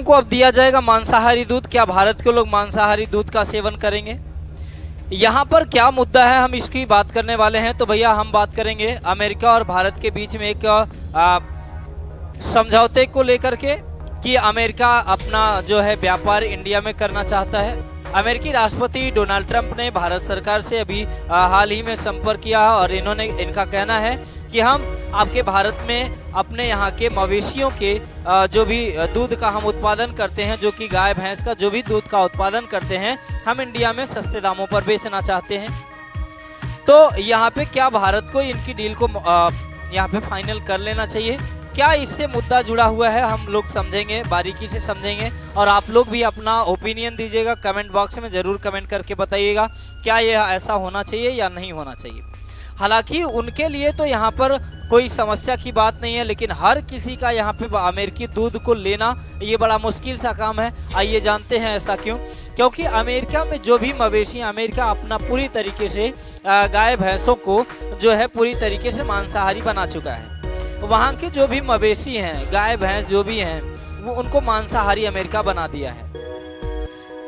को अब दिया जाएगा मांसाहारी दूध। क्या भारत के लोग मांसाहारी दूध का सेवन करेंगे? यहाँ पर क्या मुद्दा है, हम इसकी बात करने वाले हैं। तो भैया हम बात करेंगे अमेरिका और भारत के बीच में एक समझौते को लेकर के कि अमेरिका अपना जो है व्यापार इंडिया में करना चाहता है। अमेरिकी राष्ट्रपति डोनाल्ड ट्रंप ने भारत सरकार से अभी हाल ही में संपर्क किया है और इनका कहना है कि हम आपके भारत में अपने यहाँ के मवेशियों के जो भी दूध का हम उत्पादन करते हैं, जो कि गाय भैंस का जो भी दूध का उत्पादन करते हैं, हम इंडिया में सस्ते दामों पर बेचना चाहते हैं। तो यहाँ पे क्या भारत को इनकी डील को यहाँ पे फाइनल कर लेना चाहिए? क्या इससे मुद्दा जुड़ा हुआ है, हम लोग समझेंगे, बारीकी से समझेंगे। और आप लोग भी अपना ओपिनियन दीजिएगा, कमेंट बॉक्स में ज़रूर कमेंट करके बताइएगा क्या ये ऐसा होना चाहिए या नहीं होना चाहिए। हालांकि उनके लिए तो यहाँ पर कोई समस्या की बात नहीं है, लेकिन हर किसी का यहाँ पे अमेरिकी दूध को लेना ये बड़ा मुश्किल सा काम है। आइए जानते हैं ऐसा क्यों। क्योंकि अमेरिका में जो भी मवेशी, अमेरिका अपना पूरी तरीके से गाय भैंसों को जो है पूरी तरीके से मांसाहारी बना चुका है। वहाँ के जो भी मवेशी हैं, गाय भैंस जो भी हैं, वो उनको मांसाहारी अमेरिका बना दिया है।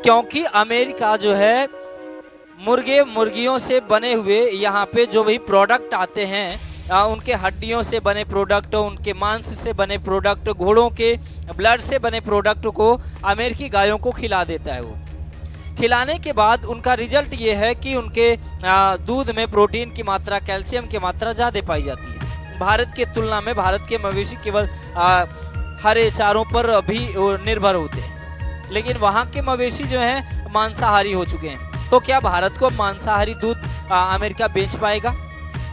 क्योंकि अमेरिका जो है मुर्गे मुर्गियों से बने हुए यहाँ पे जो भी प्रोडक्ट आते हैं, उनके हड्डियों से बने प्रोडक्ट, उनके मांस से बने प्रोडक्ट, घोड़ों के ब्लड से बने प्रोडक्ट को अमेरिकी गायों को खिला देता है। वो खिलाने के बाद उनका रिजल्ट ये है कि उनके दूध में प्रोटीन की मात्रा, कैल्शियम की मात्रा ज़्यादा पाई जाती है। भारत के तुलना में भारत के मवेशी केवल हरे चारों पर भी निर्भर होते हैं, लेकिन वहाँ के मवेशी जो हैं मांसाहारी हो चुके हैं। तो क्या भारत को मांसाहारी दूध अमेरिका बेच पाएगा?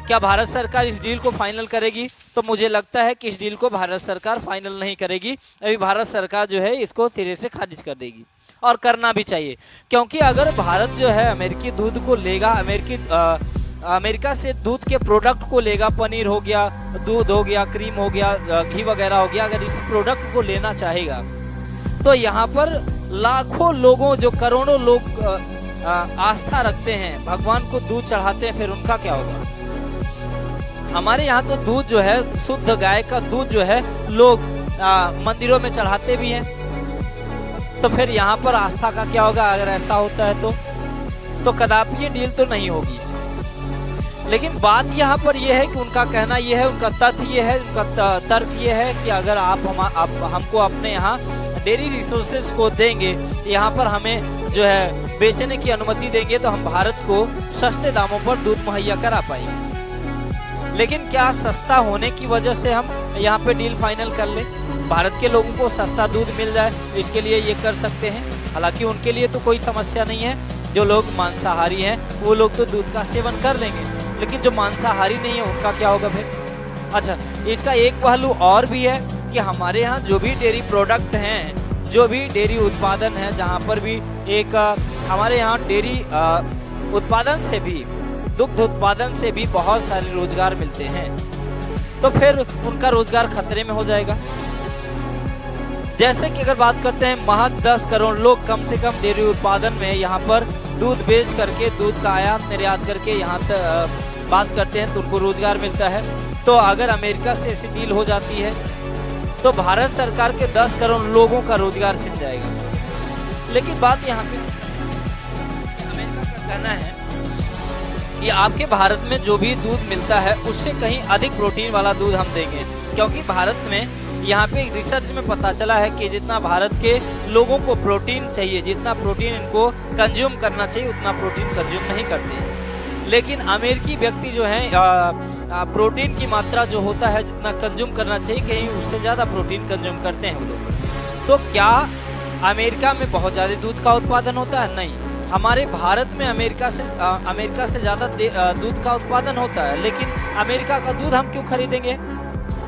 क्या भारत सरकार इस डील को फाइनल करेगी? तो मुझे लगता है कि इस डील को भारत सरकार फाइनल नहीं करेगी। अभी भारत सरकार जो है इसको सिरे से खारिज कर देगी, और करना भी चाहिए। क्योंकि अगर भारत जो है अमेरिकी दूध को लेगा, अमेरिका से दूध के प्रोडक्ट को लेगा, पनीर हो गया, दूध हो गया, क्रीम हो गया, घी वगैरह हो गया, अगर इस प्रोडक्ट को लेना चाहेगा तो यहाँ पर लाखों लोगों, जो करोड़ों लोग आस्था रखते हैं, भगवान को दूध चढ़ाते हैं, फिर उनका क्या होगा? हमारे यहाँ तो दूध जो है, शुद्ध गाय का दूध जो है लोग मंदिरों में चढ़ाते भी हैं। तो फिर यहाँ पर आस्था का क्या होगा अगर ऐसा होता है? तो कदापि ये डील तो नहीं होगी। लेकिन बात यहाँ पर यह है कि उनका कहना यह है, उनका तथ्य ये है, उनका तर्क ये है कि अगर आप हमको अपने यहाँ डेयरी रिसोर्सेज को देंगे, यहाँ पर हमें जो है बेचने की अनुमति देंगे, तो हम भारत को सस्ते दामों पर दूध मुहैया करा पाएंगे। लेकिन क्या सस्ता होने की वजह से हम यहाँ पे डील फाइनल कर लें, भारत के लोगों को सस्ता दूध मिल जाए, इसके लिए ये कर सकते हैं। हालांकि उनके लिए तो कोई समस्या नहीं है, जो लोग मांसाहारी हैं वो लोग तो दूध का सेवन कर लेंगे, लेकिन जो मांसाहारी नहीं है उनका क्या होगा फिर? अच्छा, इसका एक पहलू और भी है कि हमारे यहाँ जो भी डेयरी प्रोडक्ट हैं, जो भी डेयरी उत्पादन है, जहाँ पर भी एक हमारे यहाँ डेयरी उत्पादन से भी, दुग्ध उत्पादन से भी बहुत सारे रोजगार मिलते हैं, तो फिर उनका रोजगार खतरे में हो जाएगा। जैसे कि अगर बात करते हैं, महज 10 करोड़ लोग कम से कम डेयरी उत्पादन में यहाँ पर दूध बेच करके, दूध का आयात निर्यात करके यहाँ तक बात करते हैं, तो उनको रोजगार मिलता है। तो अगर अमेरिका से ऐसी डील हो जाती है तो भारत सरकार के 10 करोड़ लोगों का रोजगार छिन जाएगा। लेकिन बात यहाँ पे अमेरिका का कहना है कि आपके भारत में जो भी दूध मिलता है उससे कहीं अधिक प्रोटीन वाला दूध हम देंगे, क्योंकि भारत में यहाँ पे रिसर्च में पता चला है कि जितना भारत के लोगों को प्रोटीन चाहिए, जितना प्रोटीन इनको कंज्यूम करना चाहिए, उतना प्रोटीन कंज्यूम नहीं करते। लेकिन अमेरिकी व्यक्ति जो हैं प्रोटीन की मात्रा जो होता है, जितना कंज्यूम करना चाहिए, कहीं उससे ज़्यादा प्रोटीन कंज्यूम करते हैं वो लोग। तो क्या अमेरिका में बहुत ज़्यादा दूध का उत्पादन होता है? नहीं। हमारे भारत में अमेरिका से ज़्यादा दूध का उत्पादन होता है, लेकिन अमेरिका का दूध हम क्यों खरीदेंगे?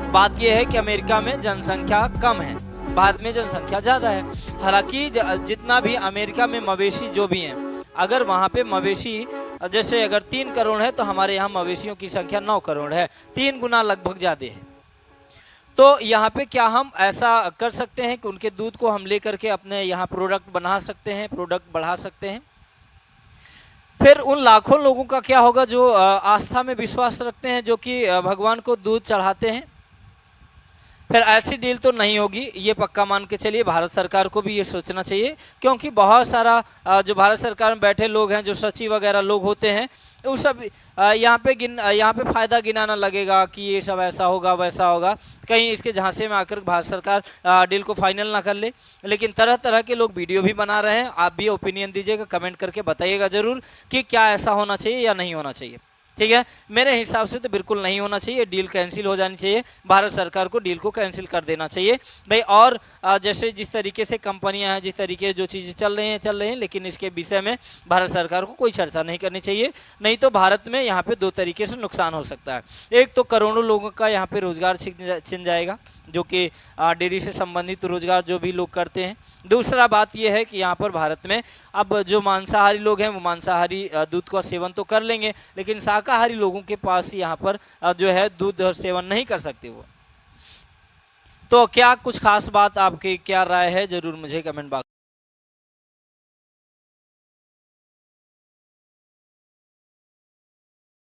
बात यह है कि अमेरिका में जनसंख्या कम है, भारत में जनसंख्या ज़्यादा है। हालांकि जितना भी अमेरिका में मवेशी जो भी हैं, अगर वहाँ पे मवेशी जैसे अगर 3 करोड़ है, तो हमारे यहाँ मवेशियों की संख्या 9 करोड़ है, 3 गुना लगभग ज़्यादा है। तो यहाँ पे क्या हम ऐसा कर सकते हैं कि उनके दूध को हम ले करके अपने यहाँ प्रोडक्ट बना सकते हैं, प्रोडक्ट बढ़ा सकते हैं? फिर उन लाखों लोगों का क्या होगा जो आस्था में विश्वास रखते हैं, जो कि भगवान को दूध चढ़ाते हैं? फिर ऐसी डील तो नहीं होगी, ये पक्का मान के चलिए। भारत सरकार को भी ये सोचना चाहिए, क्योंकि बहुत सारा जो भारत सरकार में बैठे लोग हैं, जो सचिव वगैरह लोग होते हैं, वो सब यहाँ पे फ़ायदा गिनाना लगेगा कि ये सब ऐसा होगा वैसा होगा, कहीं इसके झांसे में आकर भारत सरकार डील को फाइनल ना कर ले। लेकिन तरह तरह के लोग वीडियो भी बना रहे हैं, आप भी ओपिनियन दीजिएगा, कमेंट करके बताइएगा ज़रूर कि क्या ऐसा होना चाहिए या नहीं होना चाहिए। ठीक है, मेरे हिसाब से तो बिल्कुल नहीं होना चाहिए, डील कैंसिल हो जानी चाहिए, भारत सरकार को डील को कैंसिल कर देना चाहिए भाई। और जैसे जिस तरीके से कंपनियां हैं, जिस तरीके जो चीज़ें चल रही हैं, लेकिन इसके विषय में भारत सरकार को कोई चर्चा नहीं करनी चाहिए, नहीं तो भारत में यहाँ पे दो तरीके से नुकसान हो सकता है। एक तो करोड़ों लोगों का यहाँ पे रोजगार छिन जाएगा, जो कि डेयरी से संबंधित रोजगार जो भी लोग करते हैं। दूसरा बात यह है कि यहाँ पर भारत में अब जो मांसाहारी लोग हैं वो मांसाहारी दूध का सेवन तो कर लेंगे, लेकिन शाकाहारी लोगों के पास यहाँ पर जो है दूध सेवन नहीं कर सकते वो। तो क्या कुछ खास बात, आपकी क्या राय है, ज़रूर मुझे कमेंट बॉक्स